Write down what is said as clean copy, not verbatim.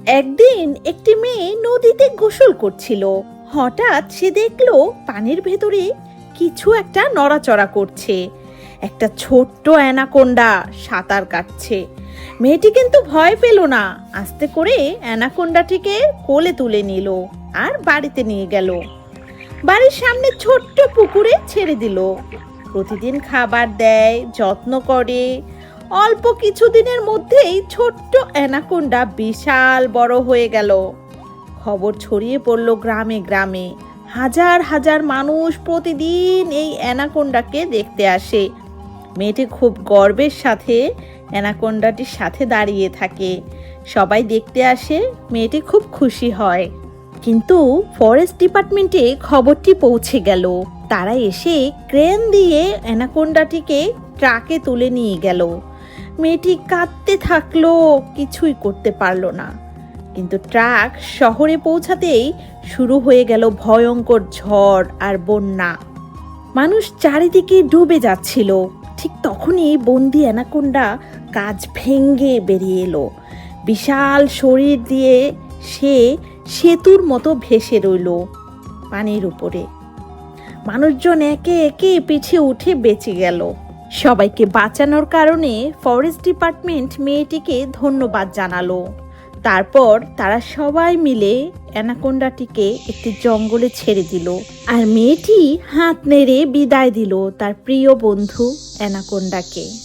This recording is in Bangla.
একদিন একটি মেয়ে নদীতে গোসল করছিল। হঠাৎ সে দেখলো পানির ভেতরে কিছু একটা নড়াচড়া করছে। একটা ছোট্ট অ্যানাকোন্ডা সাঁতার কাটছে। মেয়েটি কিন্তু ভয় পেল না, আস্তে করে অ্যানাকোন্ডাটিকে কোলে তুলে নিল আর বাড়িতে নিয়ে গেল। বাড়ির সামনে ছোট্ট পুকুরে ছেড়ে দিল। প্রতিদিন খাবার দেয়, যত্ন করে। অল্প কিছুদিনের মধ্যেই ছোট্ট অ্যানাকোন্ডা বিশাল বড় হয়ে গেল। খবর ছড়িয়ে পড়ল গ্রামে গ্রামে। হাজার হাজার মানুষ প্রতিদিন এই অ্যানাকোন্ডাকে দেখতে আসে। মেয়েটি খুব গর্বের সাথে অ্যানাকোন্ডাটির সাথে দাঁড়িয়ে থাকে। সবাই দেখতে আসে, মেয়েটি খুব খুশি হয়। কিন্তু ফরেস্ট ডিপার্টমেন্টে খবরটি পৌঁছে গেল। তারা এসে ক্রেন দিয়ে অ্যানাকোন্ডাটিকে ট্রাকে তুলে নিয়ে গেল। মেয়েটি কাঁদতে থাকলো, কিছুই করতে পারলো না। কিন্তু ট্রাক শহরে পৌঁছাতেই শুরু হয়ে গেল ভয়ঙ্কর ঝড় আর বন্যা। মানুষ চারিদিকে ডুবে যাচ্ছিল। ঠিক তখনই বন্দি অ্যানাকোন্ডা কাঁচ ভেঙে বেরিয়ে এলো। বিশাল শরীর দিয়ে সে সেতুর মতো ভেসে রইল পানির উপরে। মানুষজন একে একে পিছে উঠে বেঁচে গেল। সবাইকে বাঁচানোর কারণে ফরেস্ট ডিপার্টমেন্ট মেয়েটিকে ধন্যবাদ জানালো। তারপর তারা সবাই মিলে অ্যানাকোন্ডাটিকে একটি জঙ্গলে ছেড়ে দিল। আর মেয়েটি হাত নেড়ে বিদায় দিল তার প্রিয় বন্ধু অ্যানাকোন্ডাকে।